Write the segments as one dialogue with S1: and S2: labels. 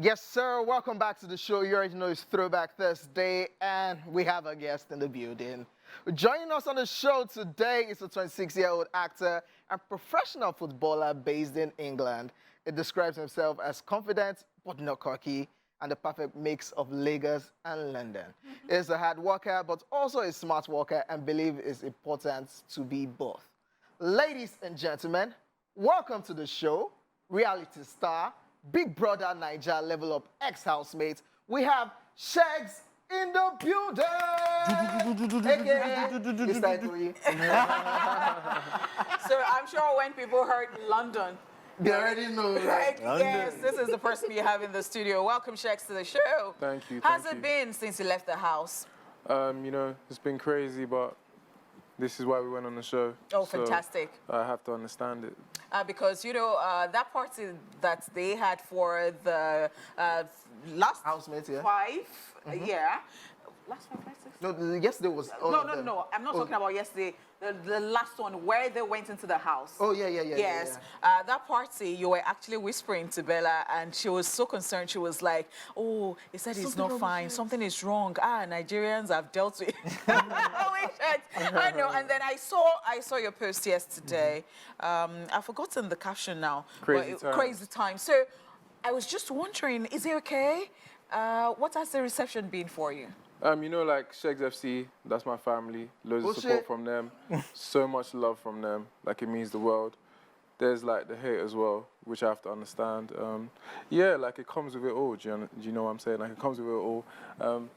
S1: Yes, sir. Welcome back to the show. You already know it's Throwback Thursday, and we have a guest in the building. Joining us on the show today is a 26-year-old actor and professional footballer based in England. He describes himself as confident but not cocky, and the perfect mix of Lagos and London. He's a hard worker, but also a smart worker, and believes it's important to be both. Ladies and gentlemen, welcome to the show, reality star, Big Brother Naija level up ex-housemate. We have Sheggz in the building. It's time for you.
S2: So I'm sure when people heard London,
S1: They already know,
S2: like, yes, this is the person you have in the studio. Welcome, Sheggz, to the show.
S3: Thank you.
S2: How's it been since you left the house?
S3: It's been crazy, but this is why we went on the show.
S2: Oh,
S3: So
S2: fantastic.
S3: I have to understand it.
S2: Because, that party that they had for the last
S1: Housemates, yeah.
S2: five, yeah. Last 5, 6?
S1: No, yesterday was all of them.
S2: No. I'm not talking about yesterday. The last one where they went into the house.
S1: Oh, yeah.
S2: Yes. That party, you were actually whispering to Bella, and she was so concerned. She was like, oh, he said it's not fine. Something is wrong. Nigerians have dealt with I know. And then I saw your post yesterday. I've forgotten the caption now. Crazy time. So I was just wondering, is it okay? What has the reception been for you?
S3: Like Sheggz FC, that's my family. Loads of support from them. So much love from them. Like, it means the world. There's like the hate as well, which I have to understand. Like, it comes with it all. Do you know what I'm saying? Like, it comes with it all.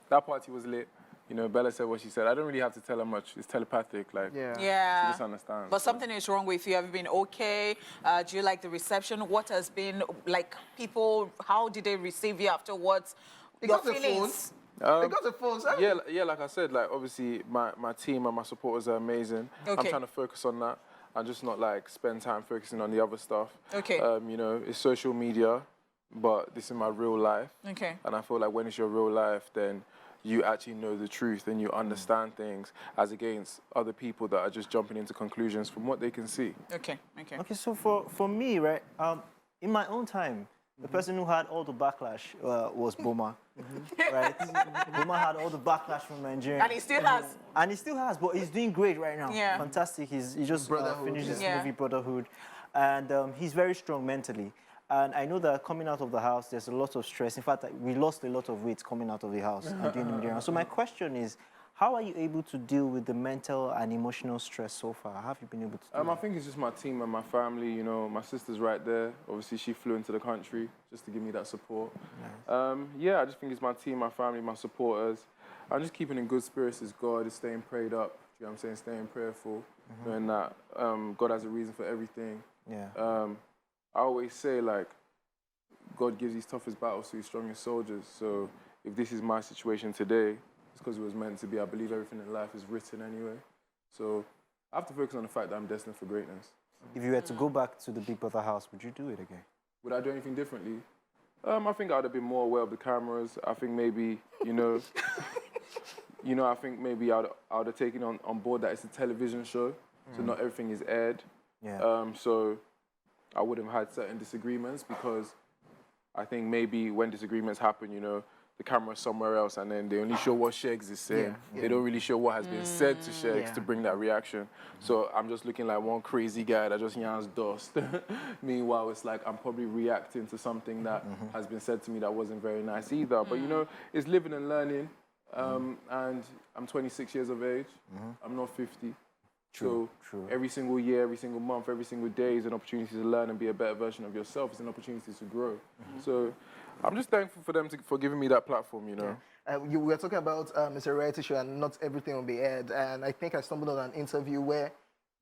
S3: That party was lit. Bella said what she said. I don't really have to tell her much. It's telepathic. Like,
S2: yeah.
S3: she just understands.
S2: But something is wrong with you. Have you been okay? Do you like the reception? What has been, like, people, how did they receive you afterwards? Your feelings?
S1: They got the phones.
S3: Yeah, like I said, like, obviously my team and my supporters are amazing.
S2: Okay.
S3: I'm trying to focus on that and just not like spend time focusing on the other stuff.
S2: Okay.
S3: It's social media, but this is my real life.
S2: Okay.
S3: And I feel like when it's your real life, then you actually know the truth and you understand things as against other people that are just jumping into conclusions from what they can see.
S2: Okay.
S4: Okay, so for me, right, in my own time, the person who had all the backlash was Boma, right? Boma had all the backlash from Nigeria.
S2: And he still has.
S4: And he still has, but he's doing great right now.
S2: Yeah.
S4: Fantastic. He just finished his
S2: Yeah.
S4: movie Brotherhood. And he's very strong mentally. And I know that coming out of the house, there's a lot of stress. In fact, we lost a lot of weight coming out of the house and doing the media. So my question is, how are you able to deal with the mental and emotional stress so far? How have you been able to do
S3: I think it's just my team and my family. My sister's right there. Obviously, she flew into the country just to give me that support.
S4: Nice.
S3: I just think it's my team, my family, my supporters. I'm just keeping in good spirits as God is staying prayed up. You know what I'm saying? Staying prayerful. Knowing that God has a reason for everything.
S4: Yeah.
S3: I always say, like, God gives his toughest battles to his strongest soldiers. So if this is my situation today, it's because it was meant to be. I believe everything in life is written anyway. So I have to focus on the fact that I'm destined for greatness.
S4: If you had to go back to the Big Brother house, would you do it again?
S3: Would I do anything differently? I think I would have been more aware of the cameras. I think maybe, I think maybe I would have taken on board that it's a television show, so not everything is aired.
S4: Yeah.
S3: So I would have had certain disagreements because I think maybe when disagreements happen, the camera's somewhere else and then they only show what Sheggz is saying.
S1: Yeah.
S3: They don't really show what has been said to Sheggz to bring that reaction. So I'm just looking like one crazy guy that just yarns dust. Meanwhile, it's like I'm probably reacting to something that has been said to me that wasn't very nice either. But it's living and learning. And I'm 26 years of age. I'm not 50.
S4: True.
S3: Every single year, every single month, every single day is an opportunity to learn and be a better version of yourself. It's an opportunity to grow. So I'm just thankful for them for giving me that platform,
S1: You were talking about it's a reality show and not everything will be aired. And I think I stumbled on an interview where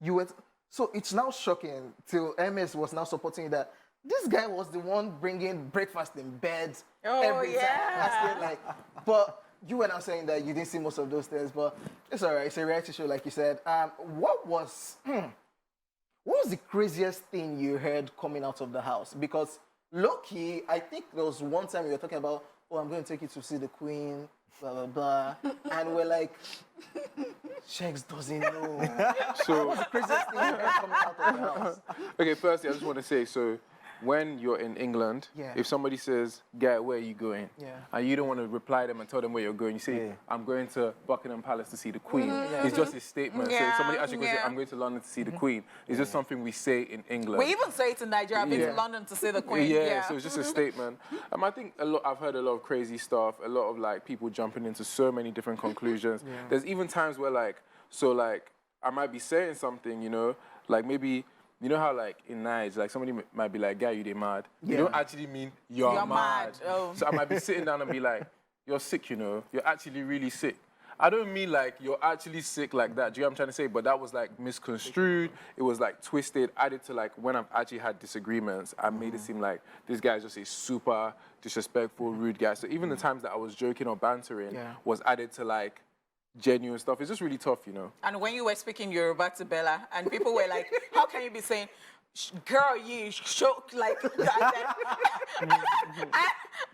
S1: you were... So it's now shocking till MS was now supporting that this guy was the one bringing breakfast in bed every time. But you were now saying that you didn't see most of those things, but it's all right. It's a reality show, like you said. What was the craziest thing you heard coming out of the house? Because low-key, I think there was one time we were talking about, oh, I'm going to take you to see the Queen, blah, blah, blah. And we're like, Sheggz doesn't know.
S3: So,
S1: What was the craziest thing you heard coming out of the house?
S3: okay, firstly, I just want to say, so when you're in England,
S1: Yeah.
S3: if somebody says, "Guy, where are you going?"
S1: Yeah.
S3: and you don't want to reply them and tell them where you're going, you say,
S4: Yeah.
S3: "I'm going to Buckingham Palace to see the Queen." It's just a statement. So if somebody actually goes, "I'm going to London to see the Queen," it's just something we say in England.
S2: We even say it in Nigeria. I've been
S3: Yeah.
S2: to London to see the Queen.
S3: Yeah, so it's just a statement. I think I've heard a lot of crazy stuff, a lot of like people jumping into so many different conclusions. There's even times where like I might be saying something, you know, like maybe, you know how like in Nigeria, like somebody might be like, "Guy, you they mad." You don't actually mean you're mad.
S2: Oh.
S3: So I might be sitting down and be like, "You're sick, you know, you're actually really sick." I don't mean like you're actually sick like that. Do you know what I'm trying to say? But that was like misconstrued. It was like twisted, added to like when I've actually had disagreements, I made it seem like this guy is just a super disrespectful, rude guy. So even the times that I was joking or bantering was added to like genuine stuff. It's just really tough, you know.
S2: And when you were speaking Yoruba to Bella, and people were like, "How can you be saying, girl, you shook like that?"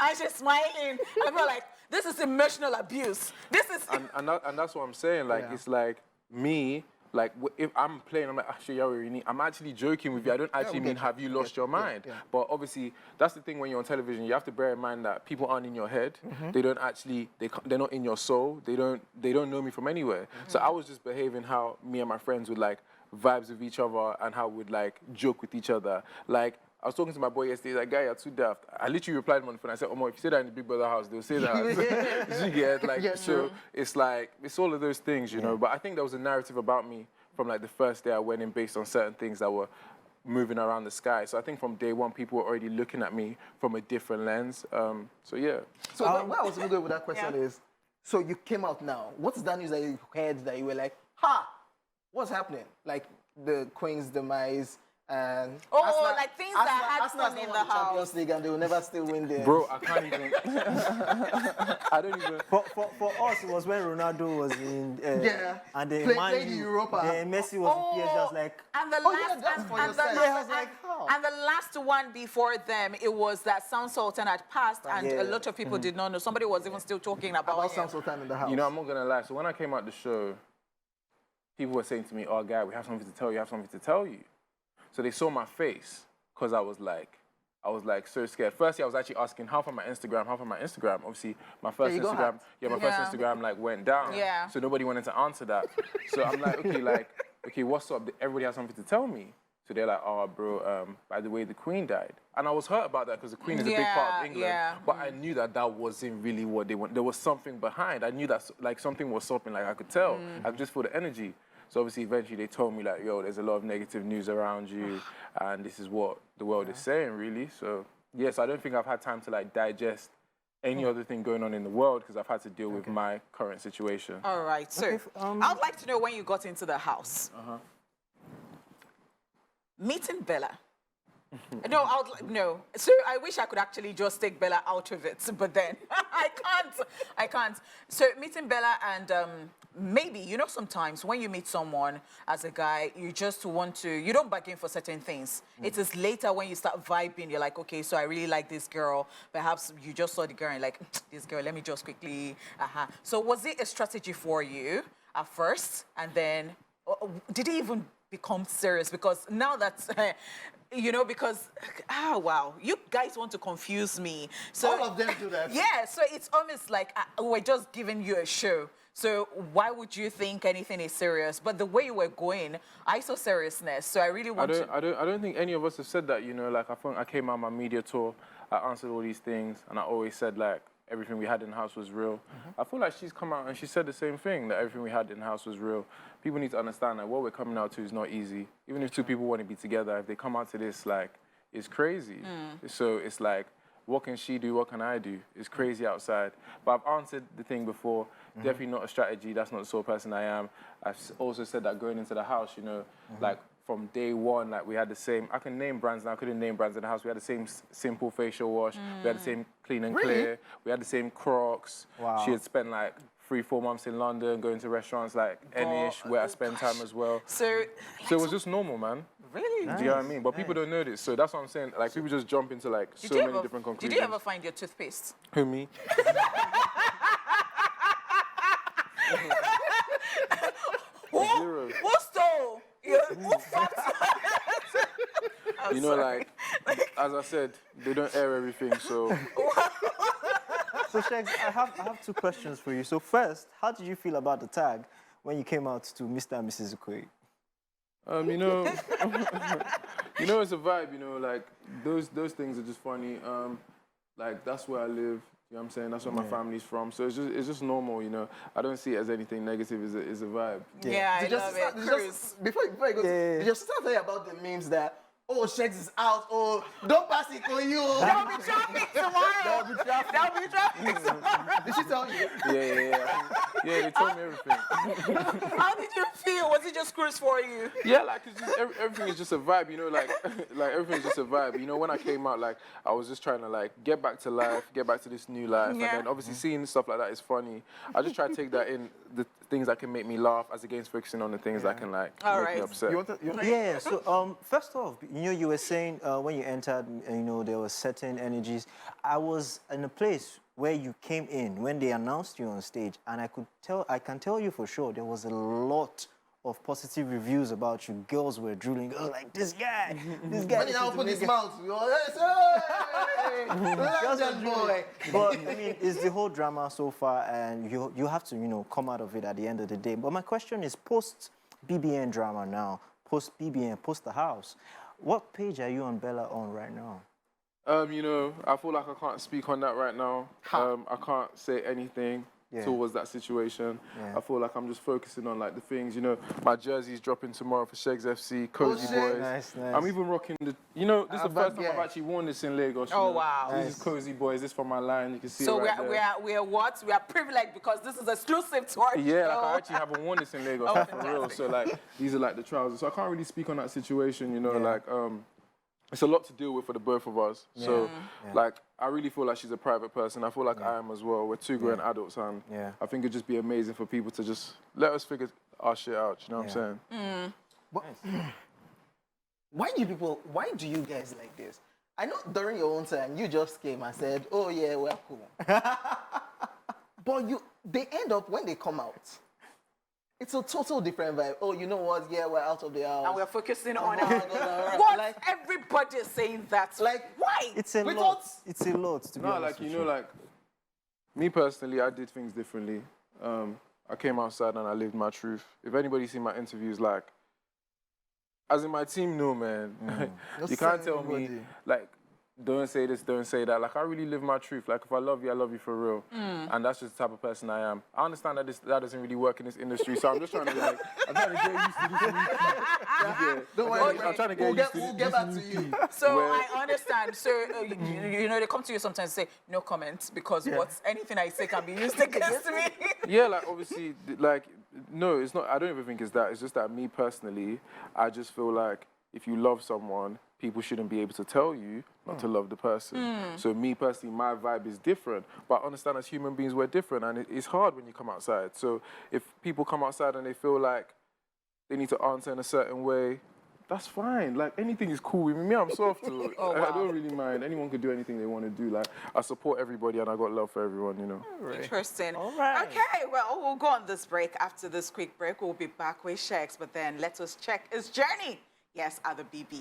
S2: and she's smiling. And we're like, "This is emotional abuse. This is."
S3: And that's what I'm saying. Like it's like me. Like if I'm playing, I'm like, "Actually, I'm actually joking with you. I don't actually mean have you lost your mind." But obviously, that's the thing when you're on television. You have to bear in mind that people aren't in your head. They don't actually. They're not in your soul. They don't know me from anywhere. So I was just behaving how me and my friends would like vibes with each other and how we'd like joke with each other. Like I was talking to my boy yesterday. Like, "Guy, you're too daft." I literally replied to him on the phone. I said, "Oh, if you say that in the Big Brother house, they'll say that." You get like so. It's like it's all of those things, you know. But I think there was a narrative about me from like the first day I went in based on certain things that were moving around the sky. So I think from day one, people were already looking at me from a different lens. So yeah.
S1: So where I was going to go with that question is, so you came out now. What's that news that you heard that you were like, "Ha, what's happening?" Like the Queen's demise and
S2: like things that had
S1: Arsenal
S2: happened in
S1: won
S2: the
S1: Champions
S2: house.
S1: League and they will never still win the.
S3: Bro, I can't even. I don't even.
S4: For us, it was when Ronaldo was in and the
S1: playing in Europa.
S4: Messi was in PSG. I was like,
S2: And the
S1: that's for yourself.
S2: last,
S1: I was like, how?
S2: and the last one before them, it was that Sound Sultan had passed, and a lot of people did not know. Somebody was even still talking about him.
S1: Sam Sultan in the house.
S3: You know, I'm not gonna lie. So when I came out the show, people were saying to me, "Oh, guy, we have something to tell you. Have something to tell you." So they saw my face because I was like so scared. Firstly, I was actually asking how far my Instagram. Obviously, my first Instagram, Instagram like went down.
S2: Yeah.
S3: So nobody wanted to answer that. So I'm like, okay, what's up? Everybody has something to tell me. So they're like, "Oh, bro, by the way, the Queen died." And I was hurt about that because the Queen is a big part of England.
S2: Yeah.
S3: But I knew that wasn't really what they want. There was something behind. I knew that like something was something. Like I could tell. I could just feel the energy. So obviously, eventually, they told me like, "Yo, there's a lot of negative news around you, and this is what the world is saying, really." So yes, I don't think I've had time to like digest any other thing going on in the world because I've had to deal with my current situation.
S2: All right, so I'd like to know when you got into the house. Meeting Bella. No. So I wish I could actually just take Bella out of it, but then I can't. So meeting Bella and maybe, you know, sometimes when you meet someone as a guy, you just want to, you don't bargain for certain things. It is later when you start vibing, you're like, okay, so I really like this girl. Perhaps you just saw the girl and like, this girl, let me just quickly, So was it a strategy for you at first? And then, did it even become serious? Because now that's, because, wow, you guys want to confuse me. So
S1: all of them do that.
S2: Yeah, so it's almost like we're just giving you a show. So why would you think anything is serious? But the way you were going, I saw seriousness. So I really want
S3: I don't think any of us have said that, you know, like I came out on my media tour, I answered all these things, and I always said like everything we had in the house was real. I feel like she's come out and she said the same thing, that everything we had in the house was real. People need to understand that what we're coming out to is not easy. Even if two people want to be together, if they come out to this, like, it's crazy. So it's like, what can she do? What can I do? It's crazy outside. But I've answered the thing before. Definitely not a strategy. That's not the sort of person I am. I've also said that going into the house, you know, like from day one, like we had the same, I can name brands now, I couldn't name brands in the house. We had the same simple facial wash. We had the same clean and clear. We had the same Crocs.
S4: Wow.
S3: She had spent like 3-4 months in London, going to restaurants like Enish, where I spend time as well.
S2: So
S3: it was just normal, man.
S2: Really?
S3: Do you know what I mean? But people don't know this, so that's what I'm saying. Like, people just jump into like so many different conclusions.
S2: Did you ever find your toothpaste?
S3: Who, me? Zero.
S2: Who stole? Who fucked?
S3: You know, like, As I said, they don't air everything, so
S4: So, Sheggz, I have two questions for you. So, first, how did you feel about the tag when you came out to Mr. and Mrs. Okoye?
S3: you know, you know, it's a vibe. You know, like those things are just funny. Like that's where I live. You know what I'm saying? That's where my family's from. So it's just normal. You know, I don't see it as anything negative. It's a vibe.
S2: Yeah, I
S1: Did your
S2: love
S1: sister-
S2: it.
S1: did your-
S2: Cruise.
S1: Before you go, did your sister tell you about the memes that, oh, Sheggz is out, oh, don't pass it on you.
S2: There'll be traffic tomorrow. There'll be traffic tomorrow.
S1: Did she tell you?
S3: Yeah. Yeah, they told me everything.
S2: How did you feel? Was it just cruise for you?
S3: Yeah, like it's just, everything is just a vibe, you know, like like everything is just a vibe. You know, when I came out, like I was just trying to like get back to life, get back to this new life,
S2: Yeah.
S3: and then obviously seeing stuff like that is funny. I just try to take that in, the things that can make me laugh, as against focusing on the things that can like
S2: All
S3: make
S2: right.
S3: me upset.
S4: Yeah, so first off, you were saying when you entered, there were certain energies. I was in a place where you came in when they announced you on stage, and I can tell you for sure there was a lot of positive reviews about you. Girls were drooling. Oh, like this guy.
S1: When he now opened his mouth, we all, hey, London boy.
S4: But I mean, it's the whole drama so far, and you have to come out of it at the end of the day. But my question is, post BBN drama now, post BBN, post the house, what page are you and Bella on right now?
S3: You know, I feel like I can't speak on that right now. I can't say anything towards that situation.
S4: Yeah.
S3: I feel like I'm just focusing on like the things, you know, my jersey's dropping tomorrow for Sheggz FC, Cozy
S1: shit.
S3: Boys.
S4: Nice.
S3: I'm even rocking this is the first time
S1: yeah.
S3: I've actually worn this in Lagos. you
S2: Oh,
S3: know.
S2: wow.
S3: This is Cozy Boys, this from my line, you can see
S2: So
S3: it right there.
S2: we are what? We are privileged because this is exclusive to our
S3: Yeah,
S2: show.
S3: like I actually haven't worn this in Lagos,
S2: Oh,
S3: like, for real.
S2: fantastic.
S3: So like, these are like the trousers. So I can't really speak on that situation, you know, like, it's a lot to deal with for the both of us. So, like, I really feel like she's a private person. I feel like I am as well. We're two grown adults, and I think it'd just be amazing for people to just let us figure our shit out, you know what I'm saying?
S1: Why do you guys like this? I know during your own time, you just came and said, oh yeah, we're cool. But they end up, when they come out, it's a total different vibe. Oh, you know what? Yeah, we're out of the house.
S2: And we're focusing on it.
S1: God,
S2: What?
S1: like,
S2: Everybody is saying that.
S1: Like,
S2: why?
S4: It's a
S1: We
S4: lot.
S1: thought-
S4: It's a lot, to be
S3: No,
S4: honest
S3: like,
S4: with
S3: you know, like, me personally, I did things differently. I came outside and I lived my truth. If anybody's seen my interviews, like, as in my team, no, man. You can't tell me, like, don't say this, don't say that. Like, I really live my truth. Like, if I love you for real. And that's just the type of person I am. I understand that that doesn't really work in this industry, so I'm just trying to, like, I'm trying to get used to this new key.
S1: Don't worry,
S3: I'm trying to get used to
S1: we'll
S3: this
S1: get back
S3: new
S1: to you.
S3: key.
S2: So
S3: Where-
S2: I understand. So you know, they come to you sometimes and say no comments because anything I say can be used against me.
S3: Yeah, like, obviously, like, no, it's not, I don't even think it's that. It's just that me personally, I just feel like if you love someone, people shouldn't be able to tell you not to love the person. So me personally, my vibe is different. But I understand as human beings, we're different. And it's hard when you come outside. So if people come outside and they feel like they need to answer in a certain way, that's fine. Like, anything is cool with me. I'm soft too.
S2: Oh,
S3: I
S2: wow.
S3: don't really mind. Anyone can do anything they want to do. Like, I support everybody and I got love for everyone, you know.
S2: Interesting.
S4: All right.
S2: Okay, well, we'll go on this break. After this quick break, we'll be back with Sheggz. But then let us check his journey. Yes, at the BB.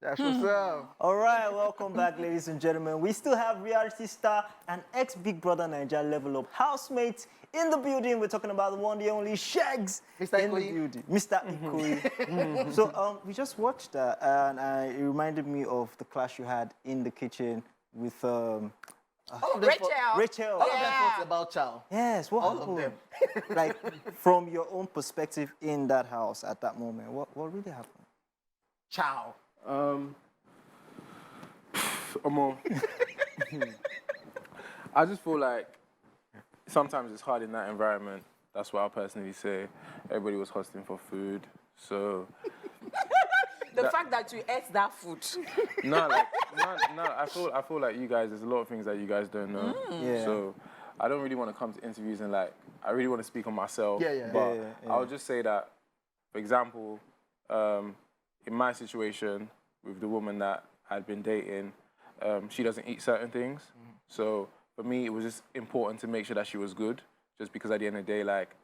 S1: That's what's up.
S4: All right, welcome back, ladies and gentlemen. We still have reality star and ex-Big Brother Naija level up housemate in the building. We're talking about the one, the only Sheggz
S1: Mr.
S4: in the
S1: Ikoyi.
S4: building. Mr. Ikoyi. So we just watched that, and it reminded me of the clash you had in the kitchen with
S1: All of them
S2: Rachel.
S4: Rachel.
S1: All of them thoughts about Chow.
S4: Yes, what
S1: All of
S4: happened?
S1: them.
S4: Like, from your own perspective in that house at that moment, what really happened?
S1: Chow.
S3: I just feel like sometimes it's hard in that environment. That's what I personally say. Everybody was hustling for food, so
S2: The fact that you ate that food.
S3: no. I feel like you guys. There's a lot of things that you guys don't know.
S4: Yeah.
S3: So I don't really want to come to interviews and like. I really want to speak on myself.
S1: Yeah.
S3: But
S4: Yeah.
S3: I'll just say that, for example, in my situation with the woman that I'd been dating, she doesn't eat certain things. So for me, it was just important to make sure that she was good. Just because at the end of the day, like,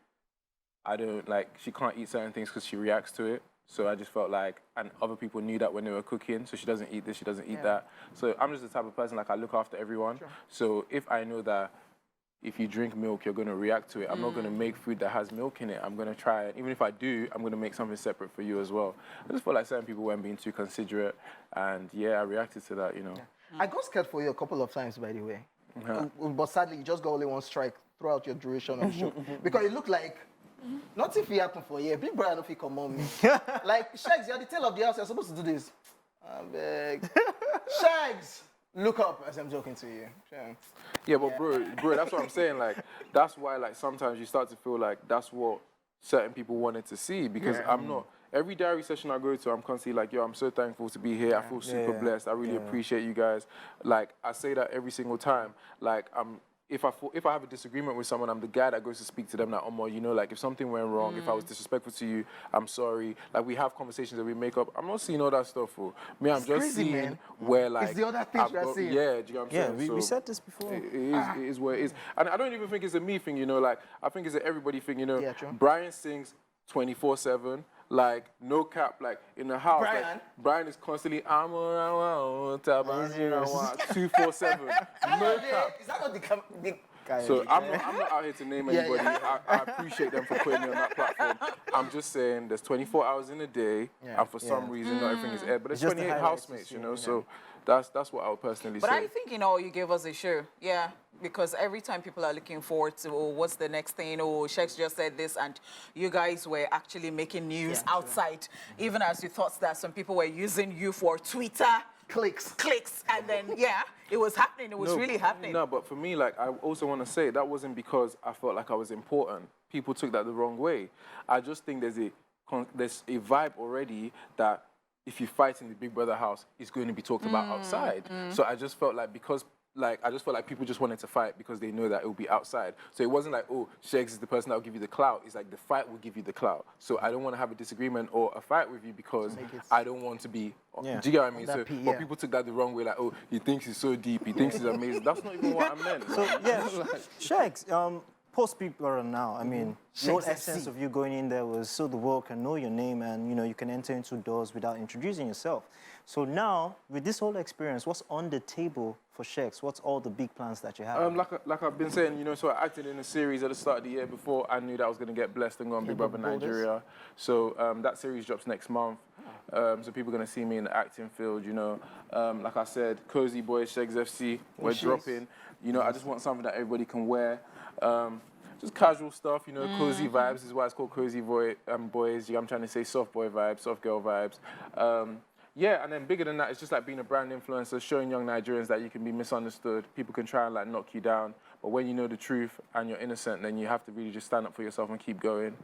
S3: I don't like, she can't eat certain things because she reacts to it. So I just felt like, and other people knew that when they were cooking, so she doesn't eat this, she doesn't eat that. So I'm just the type of person, like, I look after everyone. So if I know that if you drink milk, you're going to react to it. I'm not going to make food that has milk in it. I'm going to try it. Even if I do, I'm going to make something separate for you as well. I just felt like certain people weren't being too considerate. And yeah, I reacted to that, you know.
S1: I got scared for you a couple of times, by the way. But sadly, you just got only one strike throughout your duration of the show. Because it looked like, not if it happened for a year, Big Brother don't fit come on me. Like, Sheggz, you're the tail of the house, you're supposed to do this. I beg. Sheggz, look up as I'm talking to you.
S3: Yeah, but bro, that's what I'm saying. Like, that's why, like, sometimes you start to feel like that's what certain people wanted to see. Because I'm not. Every diary session I go to, I'm constantly like, yo, I'm so thankful to be here. I feel super blessed. I really appreciate you guys. Like, I say that every single time. Like, if I have a disagreement with someone, I'm the guy that goes to speak to them. Like, Omo, you know, like, if something went wrong, if I was disrespectful to you, I'm sorry. Like, we have conversations that we make up. I'm not seeing all that stuff. For me, I'm just
S1: crazy,
S3: seeing
S1: man.
S3: where, like,
S1: It's the other things you're seeing.
S3: Yeah, do you know what I'm saying?
S4: we said this before.
S3: It is what it is. And I don't even think it's a me thing, you know, like, I think it's an everybody thing, you know.
S1: Yeah, true.
S3: Brian sings 24/7. Like, no cap, like, in the house.
S1: Brian?
S3: Like, Brian is constantly, I'm around, 247. No cap.
S1: Is that not the guy?
S3: So I'm not out here to name anybody. I appreciate them for putting me on that platform. I'm just saying there's 24 hours in a day, and for some reason not everything is aired. But there's
S4: Just the
S3: 28
S4: highlights
S3: housemates,
S4: you
S3: you
S4: see,
S3: know. So that's what I would personally
S2: But
S3: say.
S2: I think, you know, you gave us a show. Yeah. Because every time people are looking forward to, oh, what's the next thing? Oh, Sheggz just said this, and you guys were actually making news outside. Even as you thought that some people were using you for Twitter. Clicks, and then, it was happening. It was really happening.
S3: No, but for me, like, I also want to say that wasn't because I felt like I was important. People took that the wrong way. I just think there's a vibe already that if you fight in the Big Brother house, it's going to be talked about outside. So I just felt like people just wanted to fight because they know that it will be outside. So it wasn't like, oh, Sheggz is the person that will give you the clout. It's like the fight will give you the clout. So I don't want to have a disagreement or a fight with you because I don't want to be. Do you get what I mean? So, but people took that the wrong way, like, oh, he thinks he's so deep, he thinks he's amazing. That's not even what I meant.
S4: So, Sheggz, post Big Brother now, I mean, the whole essence of you going in there was so the world can know your name and, you know, you can enter into doors without introducing yourself. So now, with this whole experience, what's on the table for Sheggz? What's all the big plans that you have?
S3: Like I've been saying, you know, so I acted in a series at the start of the year before I knew that I was going to get blessed and go on Big Brother Nigeria. So that series drops next month. So people are going to see me in the acting field, you know. Like I said, Cozy Boys, Sheggz FC, we're dropping. You know, I just want something that everybody can wear. Just casual stuff, you know, cozy vibes. This is why it's called Cozy Boys. I'm trying to say soft boy vibes, soft girl vibes. Yeah, and then bigger than that, it's just like being a brand influencer, showing young Nigerians that you can be misunderstood. People can try and like knock you down, but when you know the truth and you're innocent, then you have to really just stand up for yourself and keep going.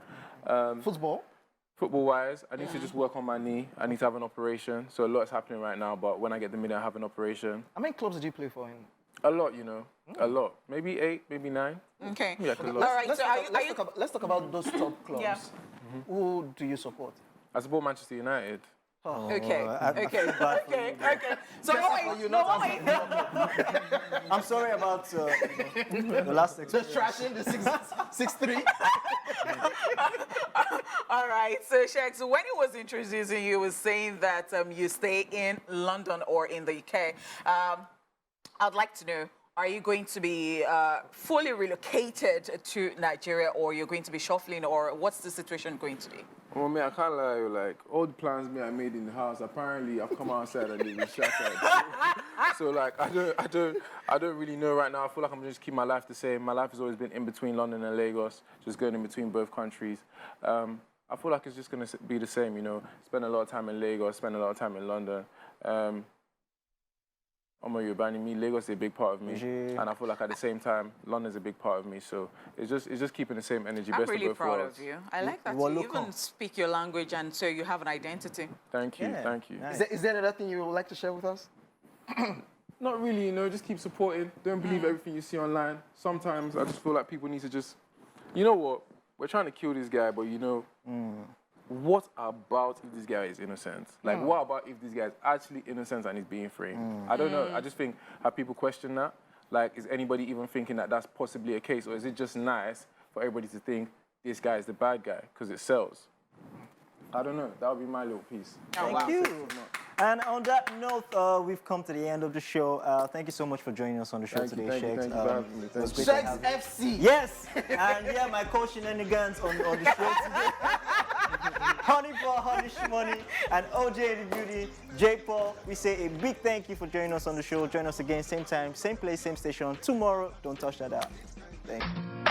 S3: Football-wise, I need to just work on my knee. I need to have an operation. So a lot is happening right now, but when I get the minute, I have an operation.
S1: How many clubs did you play for him?
S3: A lot, you know. A lot. Maybe 8, maybe 9.
S2: Okay.
S3: Yeah,
S2: all right.
S1: Let's talk about those top clubs.
S2: Yeah.
S1: Who do you support?
S3: I support Manchester United.
S2: Okay. So wait.
S4: I'm sorry about the last experience.
S1: Just trashing the 6-3.
S2: All right. So Sheggz, when he was introducing you, he was saying that you stay in London or in the UK. I'd like to know, are you going to be fully relocated to Nigeria, or you're going to be shuffling, or what's the situation going to be?
S3: Well, man, I can't lie, like, all the plans I made in the house, apparently I've come outside and they've been shattered. So, like, I don't really know right now. I feel like I'm going to just keep my life the same. My life has always been in between London and Lagos, just going in between both countries. I feel like it's just going to be the same, you know. Spend a lot of time in Lagos, spend a lot of time in London. You're banning me. Lagos is a big part of me, and I feel like at the same time, London's a big part of me. So it's just keeping the same energy.
S2: I'm really proud of you. I like that you even
S4: on.
S2: speak your language, and so you have an identity.
S3: Thank you, thank you.
S4: Nice.
S1: Is there another thing you would like to share with us?
S3: Not really, you know. Just keep supporting. Don't believe everything you see online. Sometimes I just feel like people need to just, you know what? We're trying to kill this guy, but you know. What about if this guy is innocent? Like, what about if this guy is actually innocent and he's being framed? I don't know. I just think, have people question that? Like, is anybody even thinking that that's possibly a case? Or is it just nice for everybody to think this guy is the bad guy because it sells? I don't know. That would be my little piece.
S4: Thank you. And on that note, we've come to the end of the show. Thank you so much for joining us on the show today, Sheggz.
S3: Thank you for having me.
S4: It was great to
S1: Sheggz
S4: have you.
S1: FC.
S4: Yes, and yeah, my co-shenanigans on the show today. Honey Paul, Honey Shmoney, and OJ in the beauty, J Paul. We say a big thank you for joining us on the show. Join us again, same time, same place, same station tomorrow. Don't touch that out. Thank you.